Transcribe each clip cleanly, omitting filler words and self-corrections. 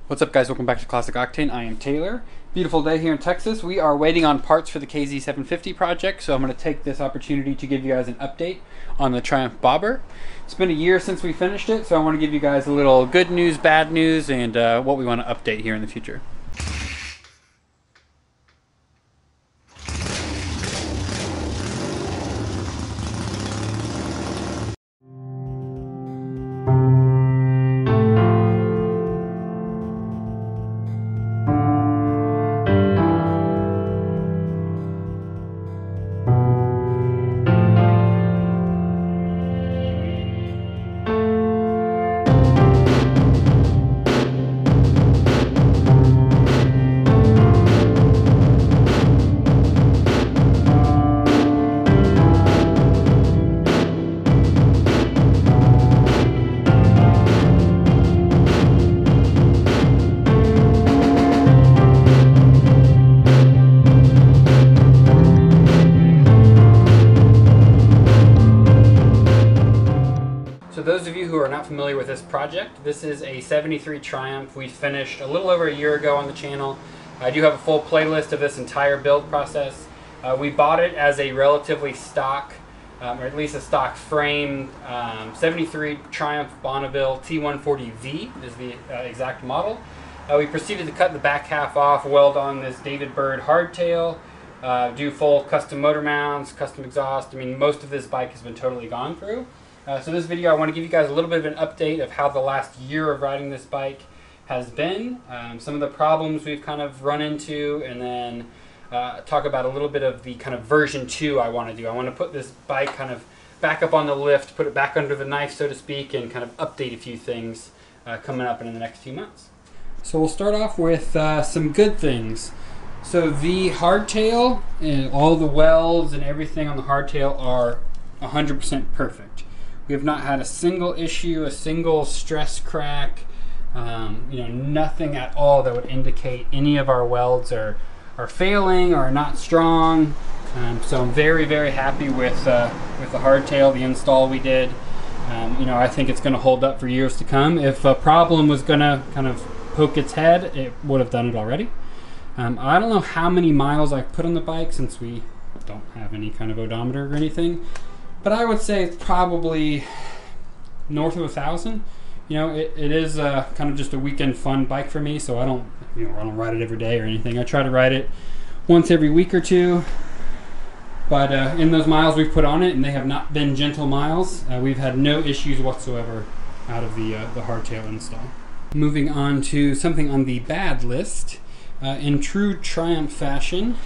What's up, guys? Welcome back to Classic Octane. I am Taylor. Beautiful day here in Texas. We are waiting on parts for the KZ750 project, so I'm going to take this opportunity to give you guys an update on the Triumph Bobber. It's been a year since we finished it, so I want to give you guys a little good news, bad news, and what we want to update here in the future. So those of you who are not familiar with this project, this is a 73 Triumph we finished a little over a year ago on the channel. I do have a full playlist of this entire build process. We bought it as a relatively stock, or at least a stock frame, 73 Triumph Bonneville T140V is the exact model. We proceeded to cut the back half off, weld on this David Bird hardtail, do full custom motor mounts, custom exhaust. I mean, most of this bike has been totally gone through. So this video, I want to give you guys a little bit of an update of how the last year of riding this bike has been, some of the problems we've kind of run into, and then talk about a little bit of the kind of version 2 I want to do. I want to put this bike kind of back up on the lift, put it back under the knife, so to speak, and kind of update a few things coming up in the next few months. So we'll start off with some good things. So the hardtail, and all the welds and everything on the hardtail are 100% perfect. We have not had a single issue, a single stress crack, nothing at all that would indicate any of our welds are failing or are not strong. So I'm very, very happy with the hardtail, the install we did. I think it's going to hold up for years to come. If a problem was going to kind of poke its head, it would have done it already. I don't know how many miles I've put on the bike since we don't have any kind of odometer or anything. But I would say it's probably north of 1,000. It is kind of just a weekend fun bike for me, so I don't ride it every day or anything. I try to ride it once every week or two. But in those miles we've put on it, and they have not been gentle miles, we've had no issues whatsoever out of the hardtail install. Moving on to something on the bad list, in true Triumph fashion.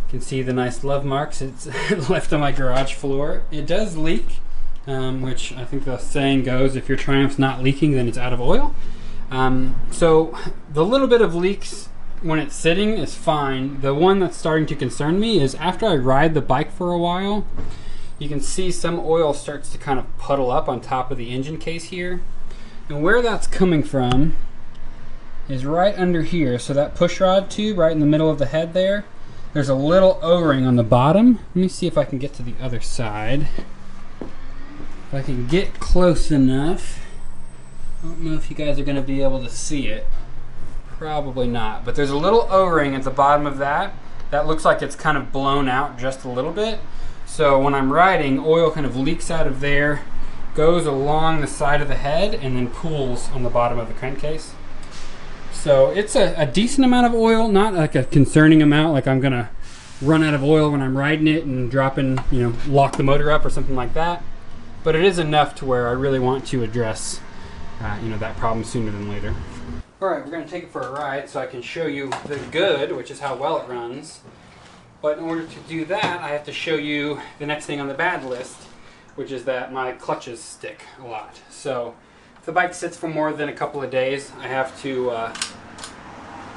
You can see the nice love marks it's left on my garage floor. It does leak, which I think the saying goes, if your Triumph's not leaking, then it's out of oil. So the little bit of leaks when it's sitting is fine. The one that's starting to concern me is after I ride the bike for a while, you can see some oil starts to kind of puddle up on top of the engine case here. And where that's coming from is right under here. So that push rod tube right in the middle of the head there. There's a little O-ring on the bottom. Let me see if I can get to the other side. If I can get close enough. I don't know if you guys are going to be able to see it. Probably not. But there's a little O-ring at the bottom of that. That looks like it's kind of blown out just a little bit. So when I'm riding, oil kind of leaks out of there, goes along the side of the head, and then pools on the bottom of the crankcase. So it's a decent amount of oil, not like a concerning amount, like I'm gonna run out of oil when I'm riding it and lock the motor up or something like that. But it is enough to where I really want to address, that problem sooner than later. All right, we're gonna take it for a ride so I can show you the good, which is how well it runs. But in order to do that, I have to show you the next thing on the bad list, which is that my clutches stick a lot. So if the bike sits for more than a couple of days, I have to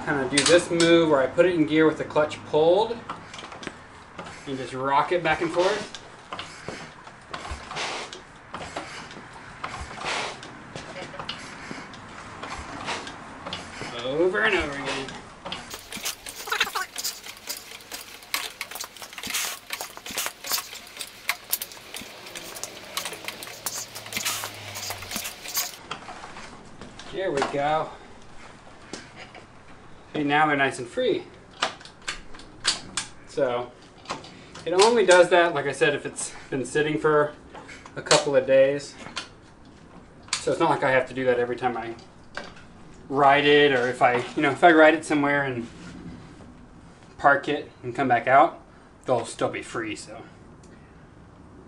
kind of do this move where I put it in gear with the clutch pulled and just rock it back and forth. Over and over again. There we go. See, now they're nice and free. So it only does that, like I said, if it's been sitting for a couple of days. So it's not like I have to do that every time I ride it, or if I ride it somewhere and park it and come back out, they'll still be free. So,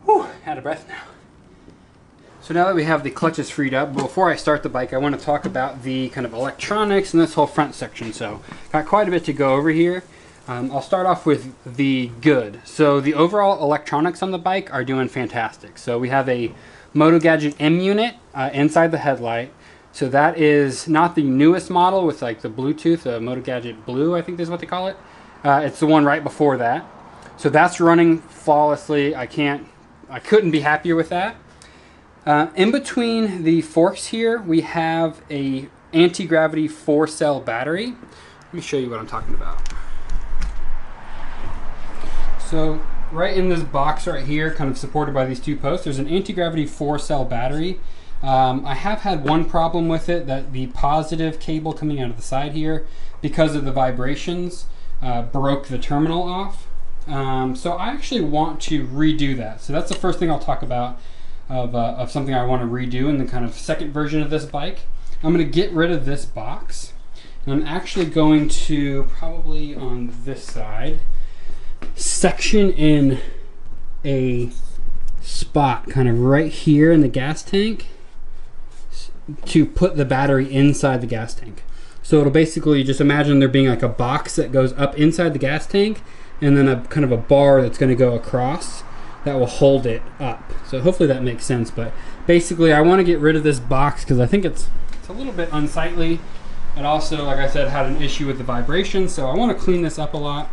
whew, out of breath now. So now that we have the clutches freed up, before I start the bike, I want to talk about the kind of electronics and this whole front section. So got quite a bit to go over here. I'll start off with the good. So the overall electronics on the bike are doing fantastic. So we have a Moto Gadget M unit inside the headlight. So that is not the newest model with like the Bluetooth, the Moto Gadget Blue, I think is what they call it. It's the one right before that. So that's running flawlessly. I couldn't be happier with that. In between the forks here, we have a anti-gravity 4-cell battery. Let me show you what I'm talking about. So right in this box right here, kind of supported by these two posts, there's an anti-gravity 4-cell battery. I have had one problem with it, that the positive cable coming out of the side here, because of the vibrations, broke the terminal off. So I actually want to redo that. So that's the first thing I'll talk about of something I want to redo in the kind of second version of this bike. I'm going to get rid of this box. And I'm actually going to, probably on this side, section in a spot kind of right here in the gas tank to put the battery inside the gas tank. So it'll basically, just imagine there being like a box that goes up inside the gas tank, and then a kind of a bar that's going to go across that will hold it up. So hopefully that makes sense. But basically I want to get rid of this box because I think it's a little bit unsightly. It also, like I said, had an issue with the vibration, so I want to clean this up a lot.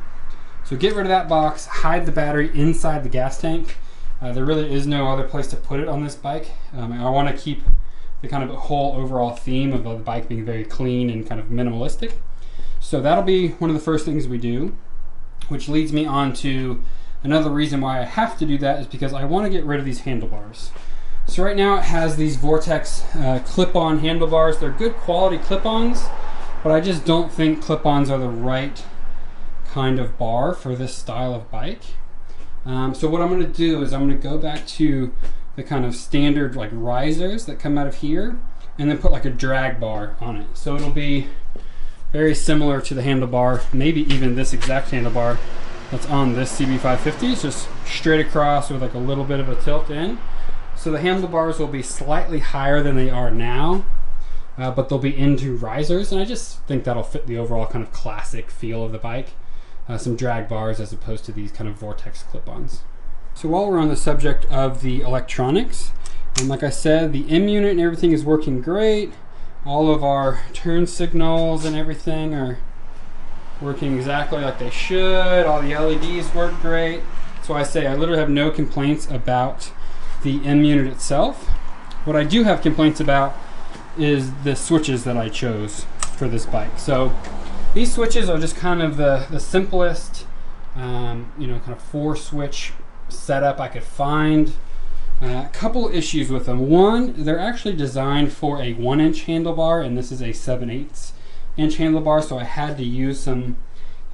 So get rid of that box, hide the battery inside the gas tank. There really is no other place to put it on this bike. I want to keep the kind of whole overall theme of the bike being very clean and kind of minimalistic. So that'll be one of the first things we do, which leads me on to another reason why I have to do that, is because I want to get rid of these handlebars. So right now it has these Vortex clip-on handlebars. They're good quality clip-ons, but I just don't think clip-ons are the right kind of bar for this style of bike. So what I'm going to do is I'm going to go back to the kind of standard like risers that come out of here, and then put like a drag bar on it. So it'll be very similar to the handlebar, maybe even this exact handlebar that's on this CB550. It's just straight across with like a little bit of a tilt in. So the handlebars will be slightly higher than they are now, but they'll be into risers, and I just think that'll fit the overall kind of classic feel of the bike. Some drag bars as opposed to these kind of Vortex clip-ons. So while we're on the subject of the electronics, like I said, the M unit and everything is working great. All of our turn signals and everything are working exactly like they should. All the LEDs work great. So I say I literally have no complaints about the M unit itself. What I do have complaints about is the switches that I chose for this bike. So these switches are just kind of the simplest, kind of 4-switch setup I could find. A couple issues with them. One, they're actually designed for a 1-inch handlebar, and this is a 7/8 inch handlebar, so I had to use some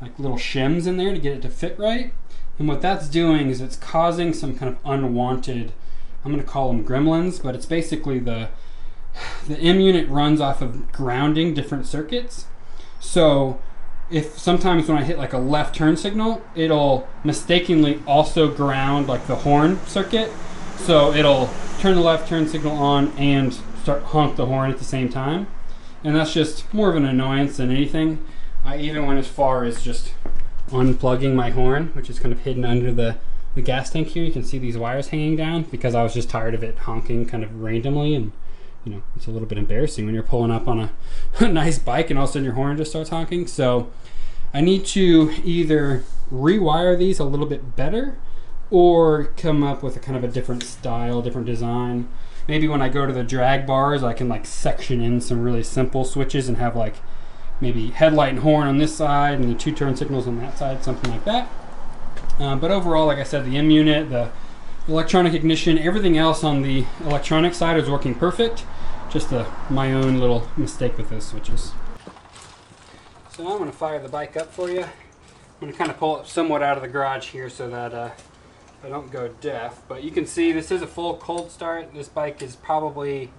like little shims in there to get it to fit right. And what that's doing is it's causing some kind of unwanted, I'm going to call them gremlins, but it's basically the M unit runs off of grounding different circuits. So if sometimes when I hit like a left turn signal, it'll mistakenly also ground like the horn circuit. So it'll turn the left turn signal on and start honk the horn at the same time. And that's just more of an annoyance than anything. I even went as far as just unplugging my horn, which is kind of hidden under the gas tank here. You can see these wires hanging down because I was just tired of it honking kind of randomly, and it's a little bit embarrassing when you're pulling up on a nice bike and all of a sudden your horn just starts honking. So I need to either rewire these a little bit better or come up with a kind of a different style, different design. Maybe when I go to the drag bars, I can like section in some really simple switches and have like maybe headlight and horn on this side and the 2 turn signals on that side, something like that. But overall, like I said, the M unit, the electronic ignition, everything else on the electronic side is working perfect. Just my own little mistake with those switches. So now I'm going to fire the bike up for you. I'm going to kind of pull it somewhat out of the garage here so that I don't go deaf. But you can see this is a full cold start. This bike is probably,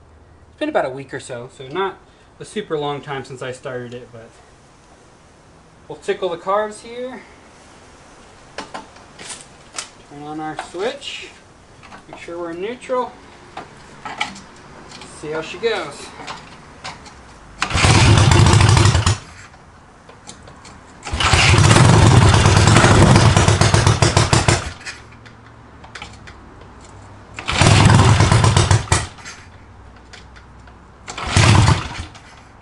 it's been about a week or so, so not a super long time since I started it, but we'll tickle the carbs here. Turn on our switch. Make sure we're in neutral. See how she goes.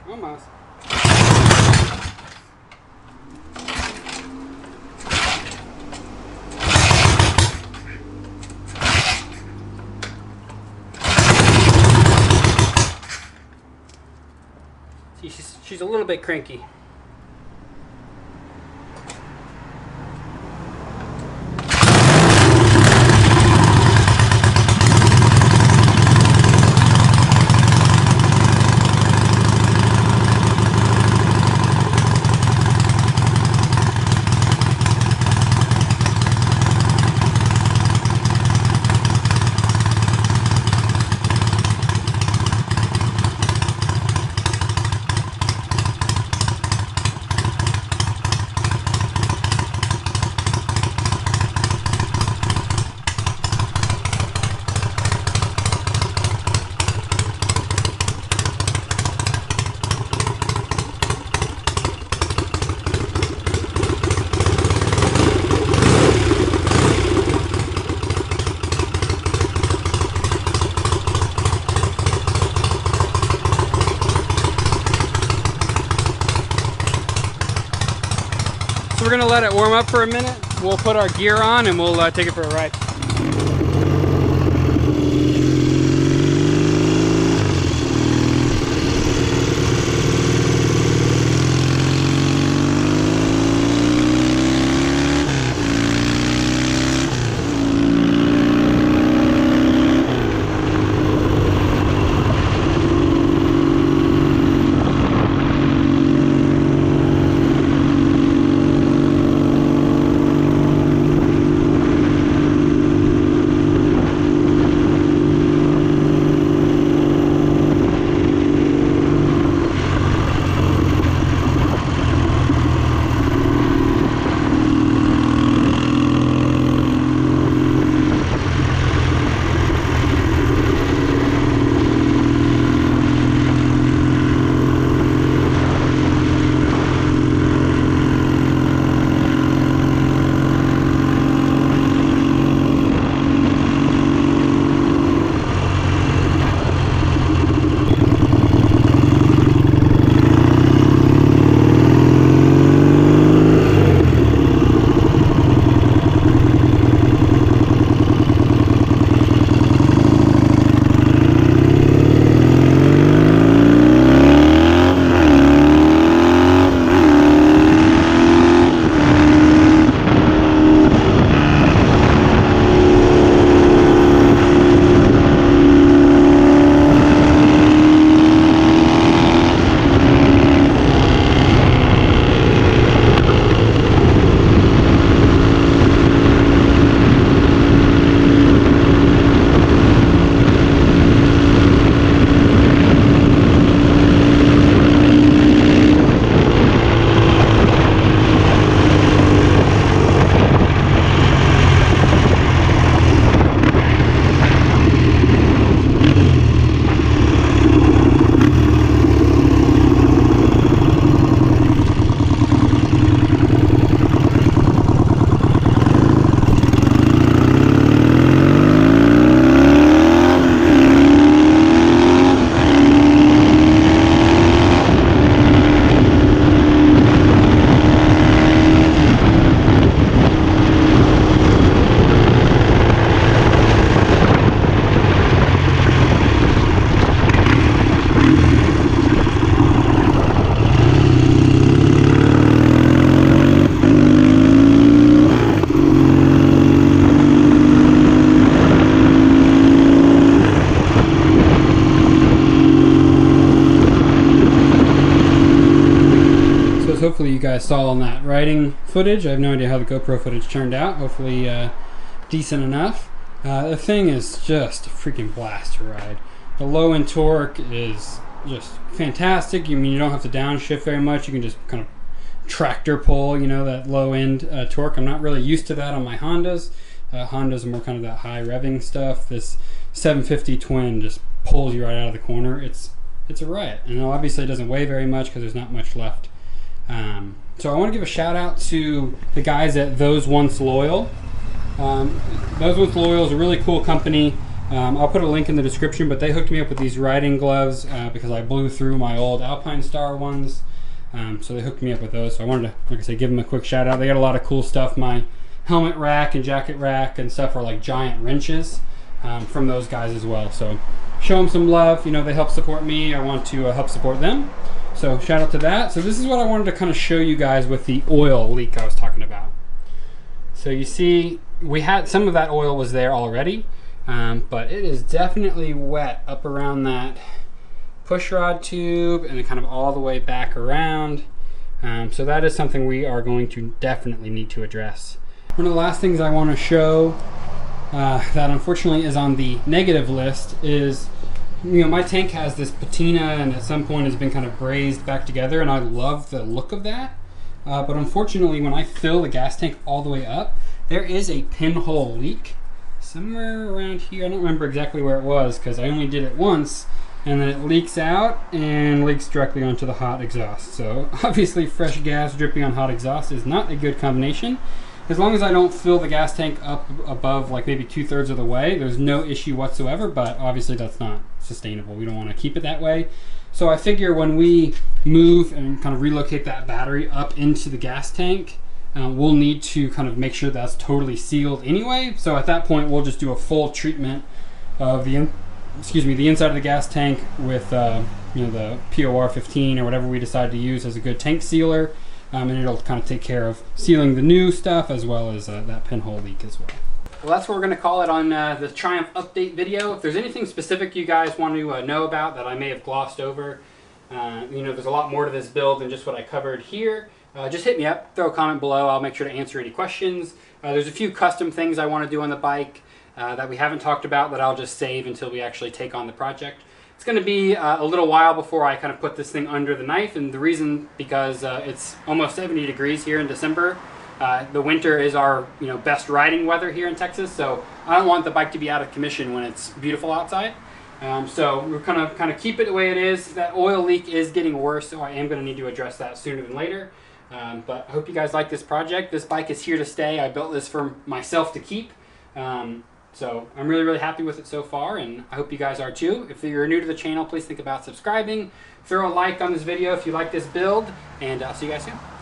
Almost. See, she's a little bit cranky. So we're going to let it warm up for a minute. We'll put our gear on and we'll take it for a ride. hopefully you guys saw on that riding footage. I have no idea how the GoPro footage turned out. Hopefully decent enough. The thing is just a freaking blast to ride. The low end torque is just fantastic. I mean, you don't have to downshift very much. You can just kind of tractor pull, you know, that low end torque. I'm not really used to that on my Hondas. Hondas are more kind of that high revving stuff. This 750 twin just pulls you right out of the corner. It's a riot, and obviously it doesn't weigh very much because there's not much left. So I want to give a shout out to the guys at Those Once Loyal. Those Once Loyal is a really cool company. I'll put a link in the description, but they hooked me up with these riding gloves because I blew through my old Alpine Star ones. So they hooked me up with those. So I wanted to, like I said, give them a quick shout out. They got a lot of cool stuff. My helmet rack and jacket rack and stuff are like giant wrenches from those guys as well. So show them some love. You know, they help support me. I want to help support them. So shout out to that. So this is what I wanted to kind of show you guys with the oil leak I was talking about. So you see, we had some of that oil was there already, but it is definitely wet up around that push rod tube and then kind of all the way back around. So that is something we are going to definitely need to address. One of the last things I want to show that unfortunately is on the negative list is, you know, my tank has this patina and at some point has been kind of brazed back together, and I love the look of that. But unfortunately, when I fill the gas tank all the way up, there is a pinhole leak somewhere around here. I don't remember exactly where it was because I only did it once, and then it leaks out and leaks directly onto the hot exhaust. So obviously fresh gas dripping on hot exhaust is not a good combination. As long as I don't fill the gas tank up above like maybe 2/3 of the way, there's no issue whatsoever, but obviously that's not sustainable. We don't want to keep it that way. So I figure when we move and kind of relocate that battery up into the gas tank, we'll need to kind of make sure that's totally sealed anyway. So at that point, we'll just do a full treatment of the inside of the gas tank with you know, the POR 15 or whatever we decide to use as a good tank sealer, and it'll kind of take care of sealing the new stuff as well as that pinhole leak as well. Well, that's what we're going to call it on the Triumph update video. If there's anything specific you guys want to know about that I may have glossed over, you know, there's a lot more to this build than just what I covered here. Just hit me up, throw a comment below. I'll make sure to answer any questions. There's a few custom things I want to do on the bike that we haven't talked about that I'll just save until we actually take on the project. It's going to be a little while before I kind of put this thing under the knife, and the reason because it's almost 70 degrees here in December. The winter is our best riding weather here in Texas, so I don't want the bike to be out of commission when it's beautiful outside. So we're kind of keep it the way it is. That oil leak is getting worse, so I am going to need to address that sooner than later. But I hope you guys like this project. This bike is here to stay. I built this for myself to keep. So I'm really happy with it so far, and I hope you guys are too. If you're new to the channel, please think about subscribing. Throw a like on this video if you like this build, and I'll see you guys soon.